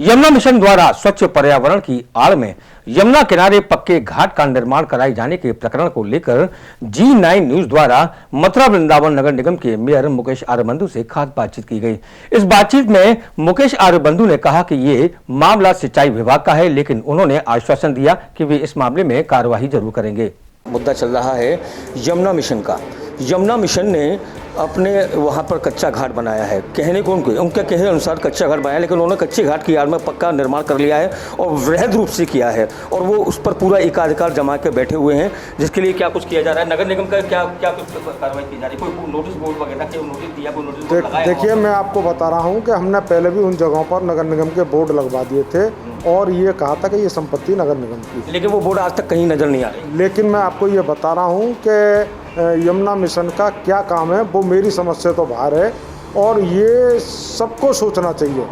Yamuna mission द्वारा स्वच्छ पर्यावरण की आड़ में यमुना किनारे पक्के घाट का निर्माण कराए जाने के प्रकरण को लेकर G9 न्यूज द्वारा मथुरा वृंदावन नगर निगम के मेयर मुकेश आर्यबंधु से खास बातचीत की गई। इस बातचीत में मुकेश आर्यबंधु ने कहा कि ये मामला सिंचाई विभाग का है, लेकिन उन्होंने आश्वासन दिया कि वे इस मामले में कार्रवाई जरूर करेंगे। मुद्दा चल रहा है यमुना मिशन का। यमुना मिशन ने अपने वहाँ पर कच्चा घाट बनाया है, कहने को उनके कहे अनुसार कच्चा घाट बनाया, लेकिन उन्होंने कच्चे घाट की आड़ में पक्का निर्माण कर लिया है और वृहद रूप से किया है और वो उस पर पूरा एकाधिकार जमा के बैठे हुए हैं, जिसके लिए क्या कुछ किया जा रहा है। नगर निगम का क्या कुछ कार्रवाई की जा रही है, कोई नोटिस बोर्ड वगैरह के नोटिस दिया, कोई नोटिस लगाया? देखिए, मैं आपको बता रहा हूँ कि हमने पहले भी उन जगहों पर नगर निगम के बोर्ड लगवा दिए थे और ये कहा था कि ये संपत्ति नगर निगम की, लेकिन वो बोर्ड आज तक कहीं नजर नहीं आ रही। लेकिन मैं आपको ये बता रहा हूँ कि यमुना मिशन का क्या काम है वो मेरी समझ से तो बाहर है और ये सबको सोचना चाहिए,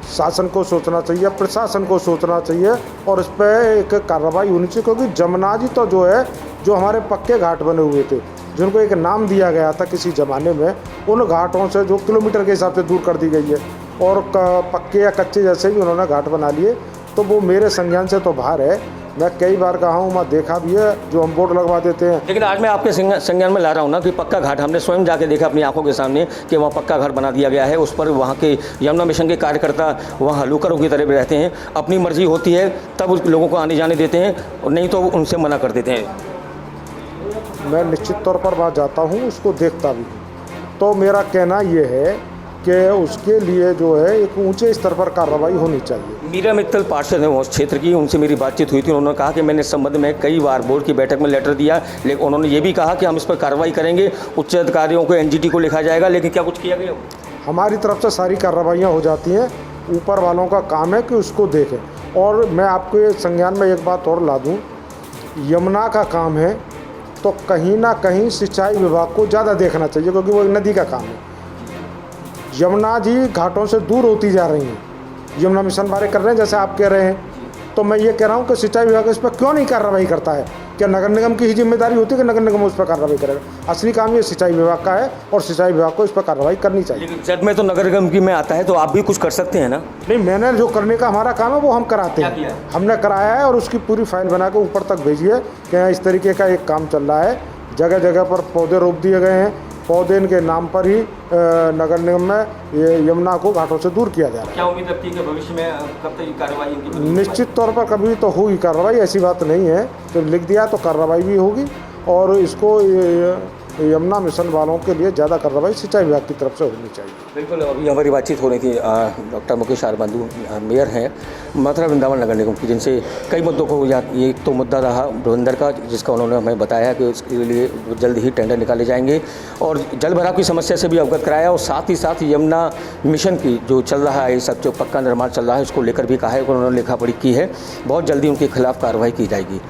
शासन को सोचना चाहिए, प्रशासन को सोचना चाहिए और इस पर एक कार्रवाई होनी चाहिए, क्योंकि जमुना जी तो जो है, जो हमारे पक्के घाट बने हुए थे, जिनको एक नाम दिया गया था किसी ज़माने में, उन घाटों से जो किलोमीटर के हिसाब से दूर कर दी गई है और पक्के या कच्चे जैसे भी उन्होंने घाट बना लिए, तो वो मेरे संज्ञान से तो बाहर है। मैं कई बार कहा हूँ, मैं देखा भी है जो हम बोर्ड लगवा देते हैं। लेकिन आज मैं आपके संज्ञान में ला रहा हूँ ना कि पक्का घाट हमने स्वयं जाके देखा अपनी आंखों के सामने कि वहाँ पक्का घाट बना दिया गया है। उस पर वहाँ के यमुना मिशन के कार्यकर्ता वहाँ हलूकरों की तरह रहते हैं, अपनी मर्जी होती है तब उस लोगों को आने जाने देते हैं और नहीं तो उनसे मना कर देते हैं। मैं निश्चित तौर पर वहाँ जाता हूँ, उसको देखता भी हूँ, तो मेरा कहना ये है कि उसके लिए जो है एक ऊंचे स्तर पर कार्रवाई होनी चाहिए। मीरा मित्तल पार्षद हैं उस क्षेत्र की, उनसे मेरी बातचीत हुई थी। उन्होंने कहा कि मैंने इस संबंध में कई बार बोर्ड की बैठक में लेटर दिया, लेकिन उन्होंने ये भी कहा कि हम इस पर कार्रवाई करेंगे, उच्च अधिकारियों को एनजीटी को लिखा जाएगा। लेकिन क्या कुछ किया गया? हमारी तरफ से सारी कार्रवाइयाँ हो जाती हैं, ऊपर वालों का काम है कि उसको देखें। और मैं आपको संज्ञान में एक बात और ला दूँ, यमुना का काम है तो कहीं ना कहीं सिंचाई विभाग को ज़्यादा देखना चाहिए, क्योंकि वो एक नदी का काम है। यमुना जी घाटों से दूर होती जा रही हैं, यमुना मिशन बारे कर रहे हैं जैसे आप कह रहे हैं, तो मैं ये कह रहा हूँ कि सिंचाई विभाग इस पर क्यों नहीं कार्रवाई करता है? क्या नगर निगम की ही जिम्मेदारी होती है कि नगर निगम उस पर कार्रवाई करेगा? असली काम ये सिंचाई विभाग का है और सिंचाई विभाग को इस पर कार्रवाई करनी चाहिए। लेकिन जब में तो नगर निगम की में आता है तो आप भी कुछ कर सकते हैं ना? नहीं, मैंने जो करने का हमारा काम है वो हम कराते हैं, हमने कराया है और उसकी पूरी फाइल बना के ऊपर तक भेजी है कि इस तरीके का एक काम चल रहा है। जगह जगह पर पौधे रोप दिए गए हैं, पौधे के नाम पर ही नगर निगम में ये यमुना को घाटों से दूर किया जा रहा है। क्या उम्मीद रखती है कि भविष्य में कब तक कार्रवाई होगी? निश्चित तौर पर कभी तो होगी कार्रवाई, ऐसी बात नहीं है। तो लिख दिया तो कार्रवाई भी होगी और इसको यमुना मिशन वालों के लिए ज़्यादा कार्रवाई सिंचाई विभाग की तरफ से होनी चाहिए। बिल्कुल, अभी हमारी बातचीत हो रही थी डॉक्टर मुकेश आर्यबंधु मेयर हैं मथुरा वृंदावन नगर निगम की, जिनसे कई मुद्दों को ये एक तो मुद्दा रहा धुरंधर का, जिसका उन्होंने हमें बताया कि उसके लिए जल्द ही टेंडर निकाले जाएंगे और जल भराव की समस्या से भी अवगत कराया और साथ ही साथ यमुना मिशन की जो चल रहा है, सब जो पक्का निर्माण चल रहा है, उसको लेकर भी कहा है कि उन्होंने लिखा पढ़ी की है, बहुत जल्दी उनके खिलाफ कार्रवाई की जाएगी।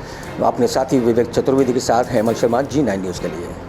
अपने साथी विवेक चतुर्वेदी के साथ हेमंत शर्मा, G9 न्यूज़ के लिए।